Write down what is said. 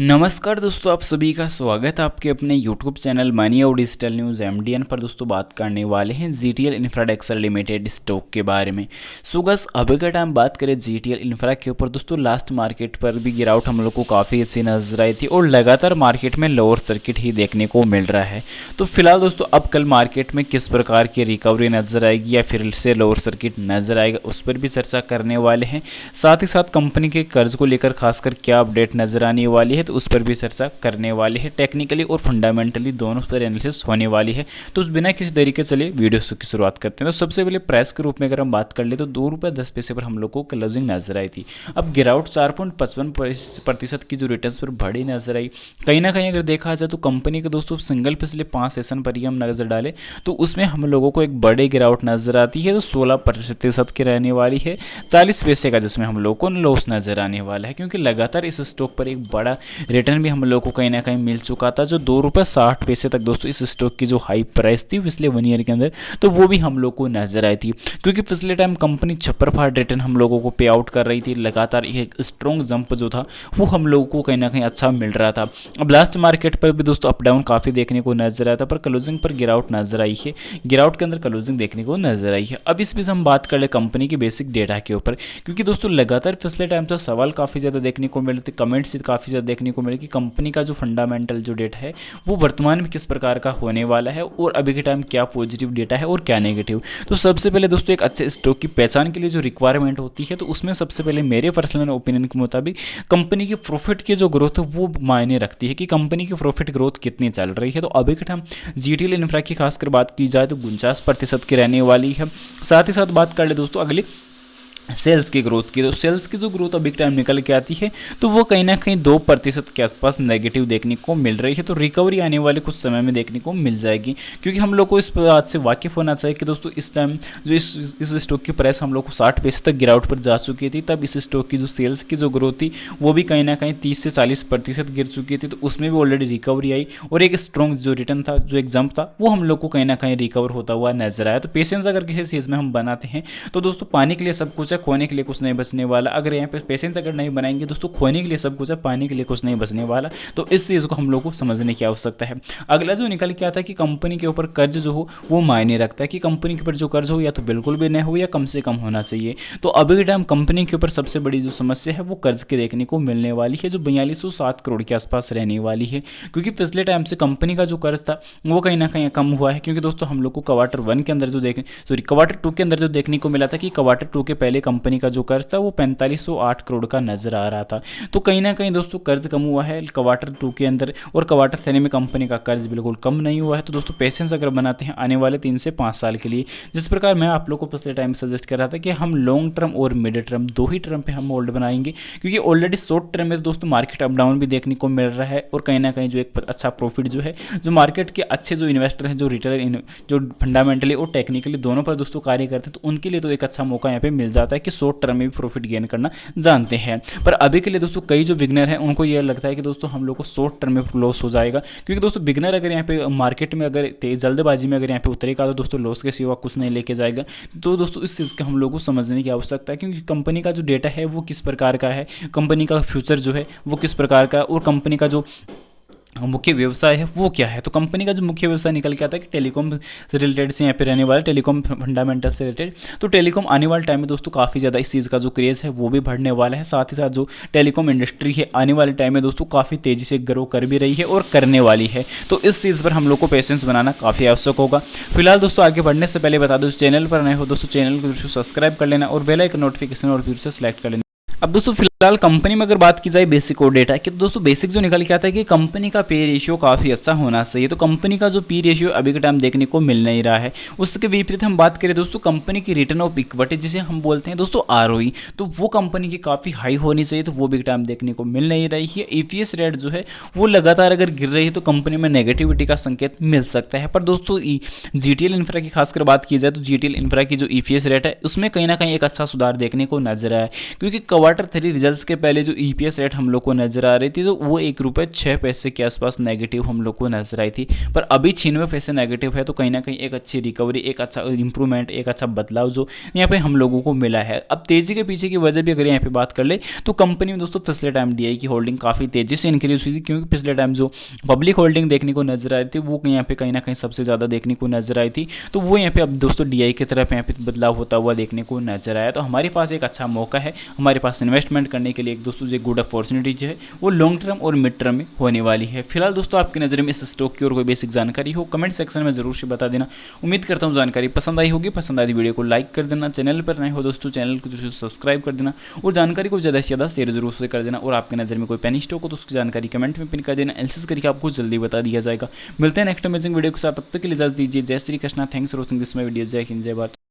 नमस्कार दोस्तों, आप सभी का स्वागत है आपके अपने YouTube चैनल मनी और डिजिटल न्यूज़ MDN पर। दोस्तों बात करने वाले हैं GTL इंफ्राटेक्सल लिमिटेड स्टॉक के बारे में। सो गस अभी का टाइम बात करें GTL इंफ्रा के ऊपर, दोस्तों लास्ट मार्केट पर भी गिरावट हम लोग को काफ़ी अच्छी नजर आई थी और लगातार मार्केट में लोअर सर्किट ही देखने को मिल रहा है। तो फिलहाल दोस्तों अब कल मार्केट में किस प्रकार की रिकवरी नजर आएगी या फिर से लोअर सर्किट नजर आएगा, उस पर भी चर्चा करने वाले हैं। साथ ही साथ कंपनी के कर्ज को लेकर खासकर क्या अपडेट नजर आने वाली है, तो उस पर भी चर्चा करने वाली है। टेक्निकली और फंडामेंटली दोनों पर एनालिसिस होने वाली है। तो बिना किसी तरीके चलिए वीडियो की शुरुआत करते हैं। तो सबसे पहले प्राइस के रूप में अगर हम बात कर ले तो ₹2.10 पर हम लोग को क्लोजिंग नजर आई थी। अब गिरावट 4.55% की जो रिटर्न्स पर बड़ी नजर आई। कहीं ना कहीं अगर देखा जाए तो कंपनी के दोस्तों सिंगल पिछले 5 सेशन पर ही हम नजर डालें तो उसमें हम लोगों को एक बड़े गिरावट नजर आती है, तो 16% की रहने वाली है। 40 पैसे का जिसमें हम लोग को लॉस नजर आने वाला है, क्योंकि लगातार इस स्टॉक पर एक बड़ा रिटर्न भी हम लोग को कहीं ना कहीं मिल चुका था, जो ₹2.60 तक दोस्तों इस स्टॉक की जो हाई प्राइस थी पिछले 1 ईयर के अंदर, तो वो भी हम लोग को नजर आई थी। क्योंकि पिछले टाइम कंपनी छप्पर फाड़ रिटर्न हम लोगों को पे आउट कर रही थी, लगातार एक स्ट्रॉन्ग जंप जो था वो हम लोगों को कहीं ना कहीं अच्छा मिल रहा था। अब लास्ट मार्केट पर भी दोस्तों अप डाउन काफ़ी देखने को नजर आया था, पर क्लोजिंग पर गिरावट नजर आई है। गिरावट के अंदर क्लोजिंग देखने को नजर आई है। अब इस बीच हम बात कर ले कंपनी की बेसिक डेटा के ऊपर, क्योंकि दोस्तों लगातार पिछले टाइम से सवाल काफ़ी ज़्यादा देखने को मिले थे, कमेंट्स काफ़ी ज़्यादा देखने को मिले कि कंपनी का जो फंडामेंटल जो डेटा है वो वर्तमान में किस प्रकार का होने वाला है और अभी के टाइम क्या पॉजिटिव डेटा है और क्या नेगेटिव। तो सबसे पहले दोस्तों एक अच्छे स्टॉक की पहचान के लिए जो रिक्वायरमेंट होती है, तो उसमें सबसे पहले मेरे पर्सनल ओपिनियन के मुताबिक कंपनी की प्रॉफिट की जो ग्रोथ है वो मायने रखती है कि कंपनी की प्रॉफिट ग्रोथ कितनी चल रही है। तो अभी के टाइम जीटीएल इंफ्रा की खासकर बात की जाए तो 49% की रहने वाली है। साथ ही साथ बात कर ले दोस्तों अगली सेल्स की ग्रोथ की, तो सेल्स की जो ग्रोथ अभी टाइम निकल के आती है तो वो कहीं ना कहीं 2% के आसपास नेगेटिव देखने को मिल रही है। तो रिकवरी आने वाले कुछ समय में देखने को मिल जाएगी, क्योंकि हम लोग को इस बात से वाकिफ होना चाहिए कि दोस्तों इस टाइम जो इस स्टॉक की प्राइस हम लोग को 60 पैसे तक गिरावट पर जा चुकी थी, तब इस स्टॉक की जो सेल्स की जो ग्रोथ थी वो भी कहीं ना कहीं 30 से 40% गिर चुकी थी। तो उसमें भी ऑलरेडी रिकवरी आई और एक स्ट्रॉन्ग जो रिटर्न था, जो एक जंप था, वो हम लोग को कहीं ना कहीं रिकवर होता हुआ नजर आया। तो पेशेंस अगर किसी चीज़ में हम बनाते हैं तो दोस्तों पाने के लिए सब कुछ है, खोने के लिए कुछ नहीं बचने वाला। अगर यहाँ पे पेशेंस अगर नहीं बनाएंगे दोस्तों, खोने के लिए सब कुछ है, पाने के लिए कुछ नहीं बचने वाला। तो इस चीज़ को हम लोग को समझने की आवश्यकता है। अगला जो निकल के आता है कि कंपनी के ऊपर कर्ज जो हो वो मायने रखता है, कि कंपनी के ऊपर जो कर्ज हो या तो बिल्कुल भी नहीं हो या कम से कम होना चाहिए। तो अभी के टाइम कंपनी के ऊपर सबसे बड़ी जो समस्या है वो कर्ज के देखने को मिलने वाली है, जो 4207 करोड़ के आसपास रहने वाली है। क्योंकि पिछले टाइम से कंपनी का जो कर्ज था वो कहीं ना कहीं कम हुआ है, क्योंकि दोस्तों हम लोग को क्वार्टर 1 के अंदर जो क्वार्टर 2 के अंदर जो देखने को मिला था कि क्वार्टर 2 के पहले कंपनी का जो कर्ज था वो 4508 करोड़ का नजर आ रहा था। तो कहीं ना कहीं दोस्तों कर्ज कम हुआ है क्वार्टर 2 के अंदर, और क्वार्टर 3 में कंपनी का कर्ज बिल्कुल कम नहीं हुआ है। तो दोस्तों पेशेंस अगर बनाते हैं आने वाले 3 से 5 साल के लिए, जिस प्रकार मैं आप लोग को पिछले टाइम सजेस्ट कर रहा था कि हम लॉन्ग टर्म और मिड टर्म दो ही टर्म पे हम होल्ड बनाएंगे, क्योंकि ऑलरेडी शॉर्ट टर्म में दोस्तों मार्केट अप डाउन भी देखने को मिल रहा है, और कहीं ना कहीं जो एक अच्छा प्रॉफिट जो है, जो मार्केट के अच्छे जो इन्वेस्टर हैं, जो रिटेलर जो फंडामेंटली और टेक्निकली दोनों पर दोस्तों कार्य करते हैं, तो उनके लिए तो एक अच्छा मौका यहाँ पे मिल जाता है कि शॉर्ट टर्म में भी प्रॉफिट गेन करना जानते हैं। पर अभी के लिए दोस्तों कई जो बिगनर हैं उनको ये लगता है कि दोस्तों हम लोग को शॉर्ट टर्म में लॉस हो जाएगा, क्योंकि दोस्तों बिगनर अगर यहाँ पे मार्केट में अगर जल्दबाजी में अगर यहाँ पे उतरेगा तो दोस्तों लॉस के सिवा कुछ नहीं लेके जाएगा। तो दोस्तों इस चीज़ का हम लोग को समझने की आवश्यकता है, क्योंकि कंपनी का जो डेटा है वो किस प्रकार का है, कंपनी का फ्यूचर जो है वो किस प्रकार का है, और कंपनी का जो मुख्य व्यवसाय है वो क्या है। तो कंपनी का जो मुख्य व्यवसाय निकल के आता है कि टेलीकॉम से रिलेटेड से यहाँ पे रहने वाला, टेलीकॉम फंडामेंटल से रिलेटेड। तो टेलीकॉम आने वाले टाइम में दोस्तों काफ़ी ज़्यादा इस चीज़ का जो क्रेज़ है वो भी बढ़ने वाला है। साथ ही साथ जो टेलीकॉम इंडस्ट्री है आने वाले टाइम में दोस्तों काफ़ी तेज़ी से ग्रो कर भी रही है और करने वाली है। तो इस चीज़ पर हम लोग को पेशेंस बनाना काफ़ी आवश्यक होगा। फिलहाल दोस्तों आगे बढ़ने से पहले बता दो, चैनल पर नए हो दोस्तों चैनल को सब्सक्राइब कर लेना और बेल आइकन नोटिफिकेशन और फिर से सिलेक्ट कर लेना। अब दोस्तों फिलहाल कंपनी में अगर बात की जाए बेसिक और डेटा की, तो दोस्तों बेसिक जो निकल के आता है कि कंपनी का पे रेशियो काफ़ी अच्छा होना चाहिए। तो कंपनी का जो पी रेशियो अभी के टाइम देखने को मिल नहीं रहा है। उसके विपरीत हम बात करें दोस्तों कंपनी की रिटर्न ऑफ इक्विटी जिसे हम बोलते हैं दोस्तों आरओई, तो वो कंपनी की काफ़ी हाई होनी चाहिए, तो वो भी टाइम देखने को मिल नहीं रही है। ईपीएस रेट जो है वो लगातार अगर गिर रही है तो कंपनी में नेगेटिविटी का संकेत मिल सकता है। पर दोस्तों जीटीएल इंफ्रा की खासकर बात की जाए तो जीटीएल इंफ्रा की जो ईपीएस रेट है उसमें कहीं ना कहीं एक अच्छा सुधार देखने को नजर आया है, क्योंकि क्वार्टर 3 रिजल्ट रिजल्ट्स के पहले जो EPS रेट हम लोग को नज़र आ रही थी तो वो ₹1.06 के आसपास नेगेटिव हम लोग को नजर आई थी, पर अभी 96 पैसे नेगेटिव है। तो कहीं ना कहीं एक अच्छी रिकवरी, एक अच्छा इंप्रूवमेंट, एक अच्छा बदलाव जो यहाँ पे हम लोगों को मिला है। अब तेजी के पीछे की वजह भी अगर यहाँ पे बात कर ले तो कंपनी में दोस्तों पिछले टाइम DI की होल्डिंग काफ़ी तेजी से इंक्रीज हुई थी, क्योंकि पिछले टाइम जो पब्लिक होल्डिंग देखने को नजर आ रही थी वो यहाँ पे कहीं ना कहीं सबसे ज़्यादा देखने को नजर आई थी। तो वो यहाँ पे अब दोस्तों DI की तरफ यहाँ पे बदलाव होता हुआ देखने को नजर आया। तो हमारे पास एक अच्छा मौका है, हमारे पास इन्वेस्टमेंट करने के लिए एक दोस्तों जो गुड अपॉर्चुनिटी जो है वो लॉन्ग टर्म और मिड टर्म में होने वाली है। फिलहाल दोस्तों आपकी नज़र में इस स्टॉक की और कोई बेसिक जानकारी हो कमेंट सेक्शन में जरूर से बता देना। उम्मीद करता हूँ जानकारी पसंद आई होगी। पसंद आई वीडियो को लाइक कर देना, चैनल पर नए हो दोस्तों चैनल को जरूर सब्सक्राइब कर देना और जानकारी को ज़्यादा से ज़्यादा शेयर जरूर से कर देना। और आपकी नज़र में कोई पेनी स्टॉक हो तो उसकी जानकारी कमेंट में पिन कर देना, एनालिसिस करके आपको जल्दी बता दिया जाएगा। मिलते हैं नेक्स्ट अमेजिंग वीडियो के साथ, तब तक के लिए इजाजत दीजिए। जय Shri Krishna, thanks for watching this my video. जय हिंद, जय भारत।